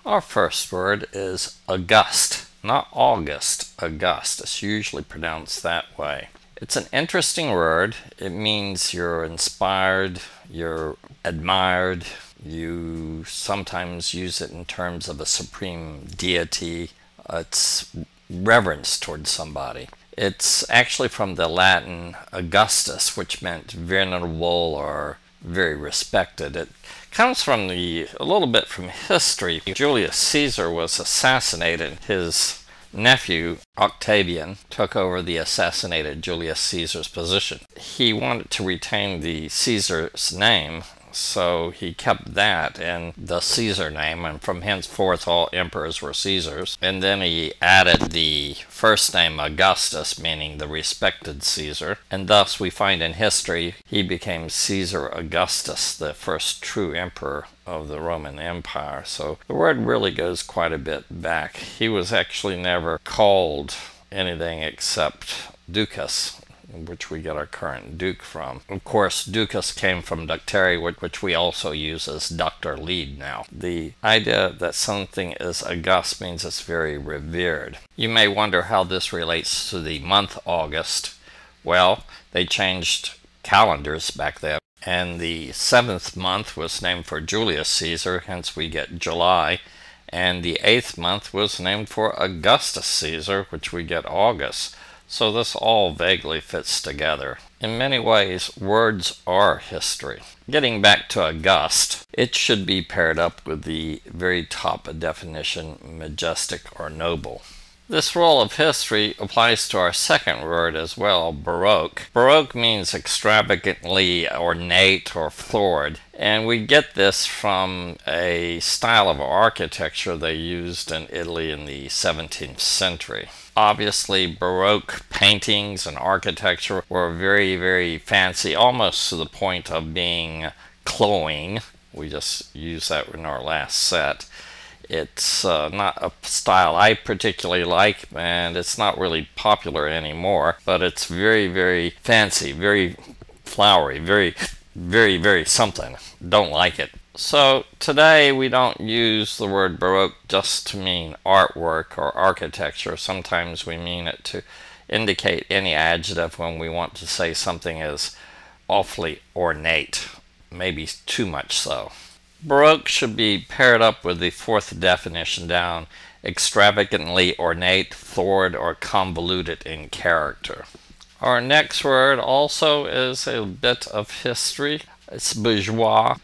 Our first word is august, not August, august. It's usually pronounced that way. It's an interesting word. It means you're inspired, you're admired. You sometimes use it in terms of a supreme deity. It's reverence towards somebody. It's actually from the Latin Augustus, which meant venerable or very respected. It comes from a little bit from history. Julius Caesar was assassinated. His nephew, Octavian, took over the assassinated Julius Caesar's position. He wanted to retain the Caesar's name, so he kept that and the Caesar name, and from henceforth all emperors were Caesars. And then he added the first name Augustus, meaning the respected Caesar, and thus we find in history he became Caesar Augustus, the first true emperor of the Roman Empire. So the word really goes quite a bit back. He was actually never called anything except Ducas, which we get our current duke from. Of course, ducus came from ductare, which we also use as duct or lead now. The idea that something is august means it's very revered. You may wonder how this relates to the month August. Well, they changed calendars back then, and the 7th month was named for Julius Caesar, hence we get July, and the 8th month was named for Augustus Caesar, which we get August. So this all vaguely fits together. In many ways, words are history. Getting back to august, it should be paired up with the very top definition, majestic or noble. This role of history applies to our second word as well, baroque. Baroque means extravagantly ornate or florid, and we get this from a style of architecture they used in Italy in the 17th century. Obviously, Baroque paintings and architecture were very, very fancy, almost to the point of being cloying. We just used that in our last set. It's not a style I particularly like, and it's not really popular anymore, but it's very, very fancy, very flowery, very, very, very something. Don't like it. So today we don't use the word Baroque just to mean artwork or architecture. Sometimes we mean it to indicate any adjective when we want to say something is awfully ornate, maybe too much so. Baroque should be paired up with the fourth definition down, extravagantly ornate, florid, or convoluted in character. Our next word also is a bit of history. It's bourgeois.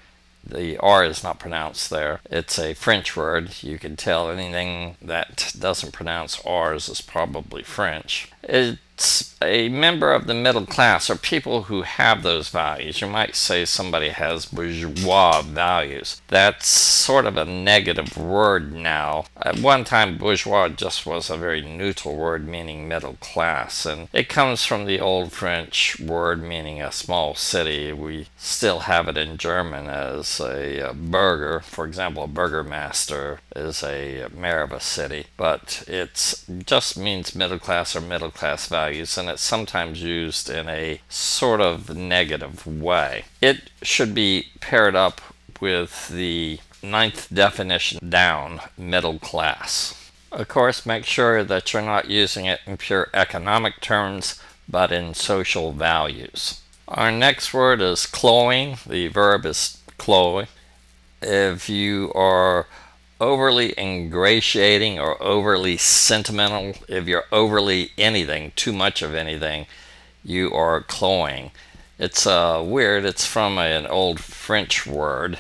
The R is not pronounced there. It's a French word. You can tell anything that doesn't pronounce R's is probably French. It's a member of the middle class, or people who have those values. You might say somebody has bourgeois values. That's sort of a negative word now. At one time, bourgeois just was a very neutral word meaning middle class, and it comes from the old French word meaning a small city. We still have it in German as a burger. For example, a burgermaster is a mayor of a city, but it just means middle class or middle class values, and it's sometimes used in a sort of negative way. It should be paired up with the 9th definition down, middle class. Of course, make sure that you're not using it in pure economic terms, but in social values. Our next word is cloying. The verb is cloy. If you are overly ingratiating or overly sentimental, if you're overly anything, too much of anything, you are cloying. It's weird. It's from an old French word,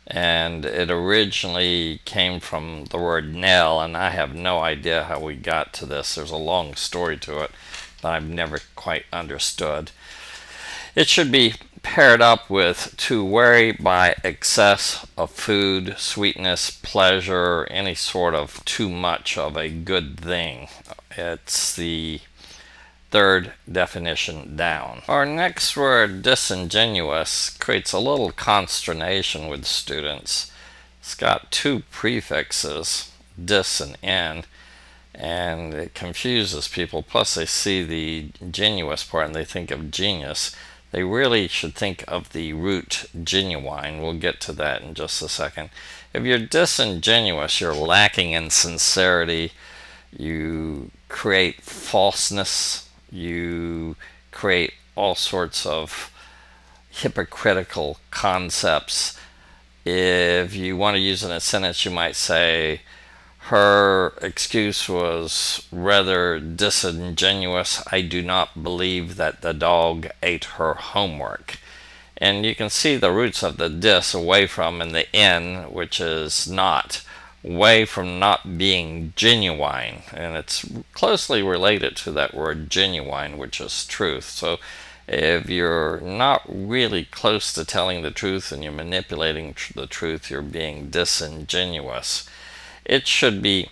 and it originally came from the word Nell, and I have no idea how we got to this. There's a long story to it, but I've never quite understood. It should be paired up with to weary by excess of food, sweetness, pleasure, any sort of too much of a good thing. It's the 3rd definition down. Our next word, disingenuous, creates a little consternation with students. It's got 2 prefixes, dis and in, and it confuses people. Plus they see the genuous part and they think of genius. They really should think of the root genuine. We'll get to that in just a second. If you're disingenuous, you're lacking in sincerity, you create falseness, you create all sorts of hypocritical concepts. If you want to use it in a sentence, you might say, her excuse was rather disingenuous. I do not believe that the dog ate her homework. And you can see the roots of the dis, away from, and the in, which is not. Away from not being genuine. And it's closely related to that word genuine, which is truth. So if you're not really close to telling the truth and you're manipulating the truth, you're being disingenuous. It should be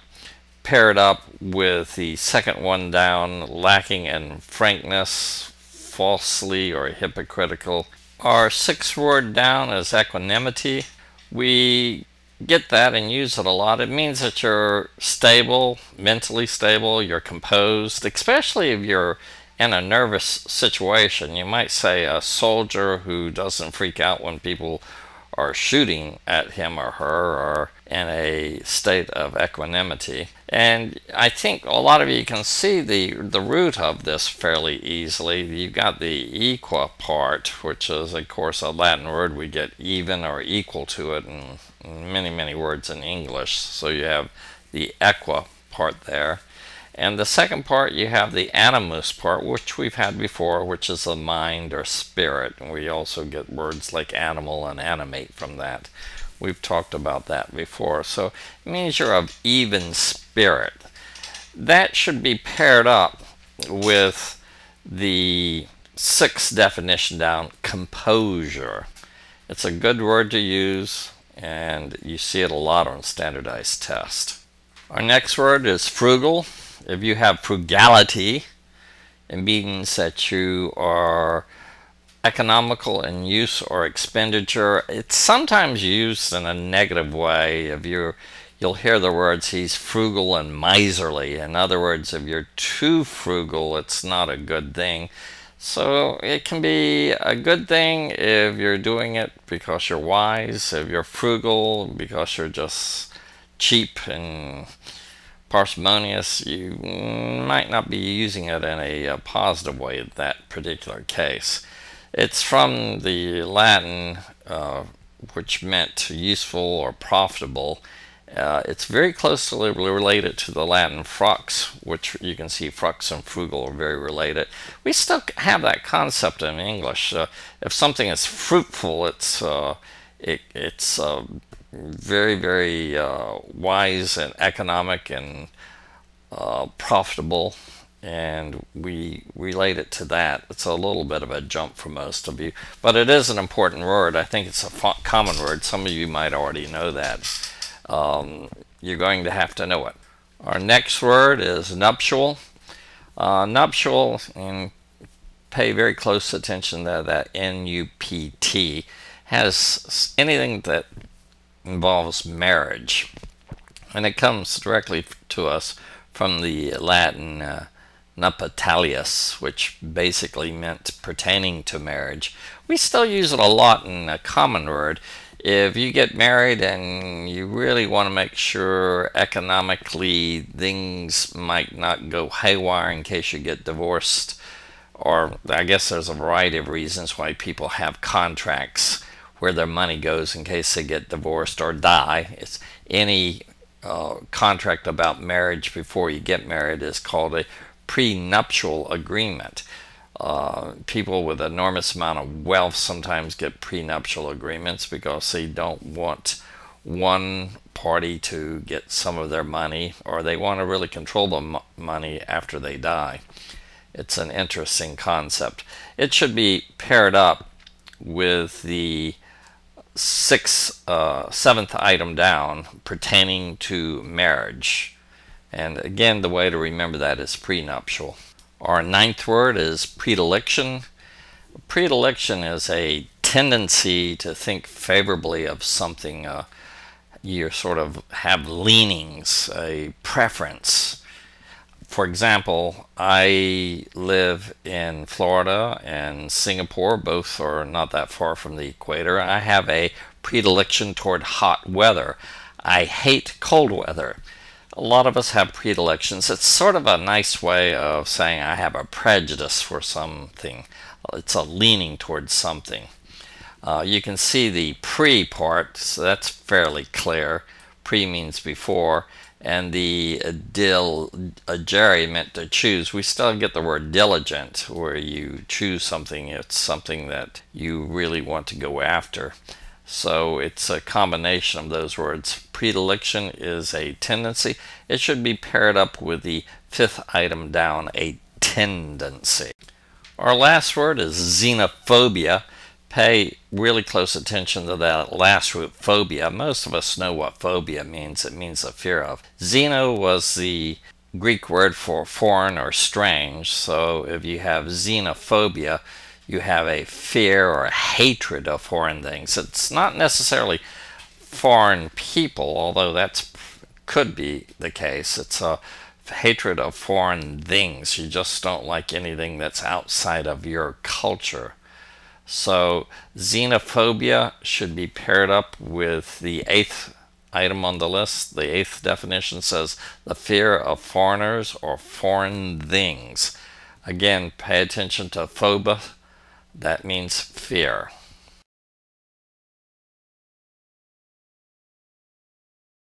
paired up with the second one down, lacking in frankness, falsely or hypocritical. Our sixth word down is equanimity. We get that and use it a lot. It means that you're stable, mentally stable, you're composed, especially if you're in a nervous situation. You might say a soldier who doesn't freak out when people are shooting at him or her, or in a state of equanimity. And I think a lot of you can see the root of this fairly easily. You've got the equa part, which is of course a Latin word. We get even or equal to it in many words in English. So you have the equa part there. And the second part, you have the animus part, which we've had before, which is the mind or spirit. And we also get words like animal and animate from that. We've talked about that before. So it means you're of even spirit. That should be paired up with the sixth definition down, composure. It's a good word to use, and you see it a lot on standardized tests. Our next word is frugal. If you have frugality, it means that you are economical in use or expenditure. It's sometimes used in a negative way. If you'll hear the words, he's frugal and miserly. In other words, if you're too frugal, it's not a good thing. So it can be a good thing if you're doing it because you're wise. If you're frugal because you're just cheap and parsimonious, you might not be using it in a positive way in that particular case. It's from the Latin, which meant useful or profitable. It's very closely related to the Latin frux, which you can see frux and frugal are very related. We still have that concept in English. If something is fruitful, it's very wise and economic and profitable, and we relate it to that. It's a little bit of a jump for most of you, but it is an important word. I think it's a common word. Some of you might already know that. You're going to have to know it. Our next word is nuptial. Nuptial, and pay very close attention to that N-U-P-T, has anything that involves marriage, and it comes directly to us from the Latin nuptialis, which basically meant pertaining to marriage. We still use it a lot in a common word. If you get married and you really want to make sure economically things might not go haywire in case you get divorced, or I guess there's a variety of reasons why people have contracts where their money goes in case they get divorced or die. It's any contract about marriage before you get married is called a prenuptial agreement. People with enormous amount of wealth sometimes get prenuptial agreements because they don't want one party to get some of their money, or they want to really control the money after they die. It's an interesting concept. It should be paired up with the seventh item down, pertaining to marriage. And again, the way to remember that is prenuptial. Our ninth word is predilection. Predilection is a tendency to think favorably of something. You sort of have leanings, a preference. For example, I live in Florida and Singapore. Both are not that far from the equator. I have a predilection toward hot weather. I hate cold weather. A lot of us have predilections. It's sort of a nice way of saying I have a prejudice for something. It's a leaning towards something. You can see the pre part, so that's fairly clear. Pre means before, and the diligere meant to choose. We still get the word diligent, where you choose something. It's something that you really want to go after. So it's a combination of those words. Predilection is a tendency. It should be paired up with the fifth item down, a tendency. Our last word is xenophobia. Pay really close attention to that last root, phobia. Most of us know what phobia means. It means a fear of. Xeno was the Greek word for foreign or strange. So if you have xenophobia, you have a fear or a hatred of foreign things. It's not necessarily foreign people, although that could be the case. It's a hatred of foreign things. You just don't like anything that's outside of your culture. So xenophobia should be paired up with the eighth item on the list. The eighth definition says the fear of foreigners or foreign things. Again, pay attention to phobia. That means fear.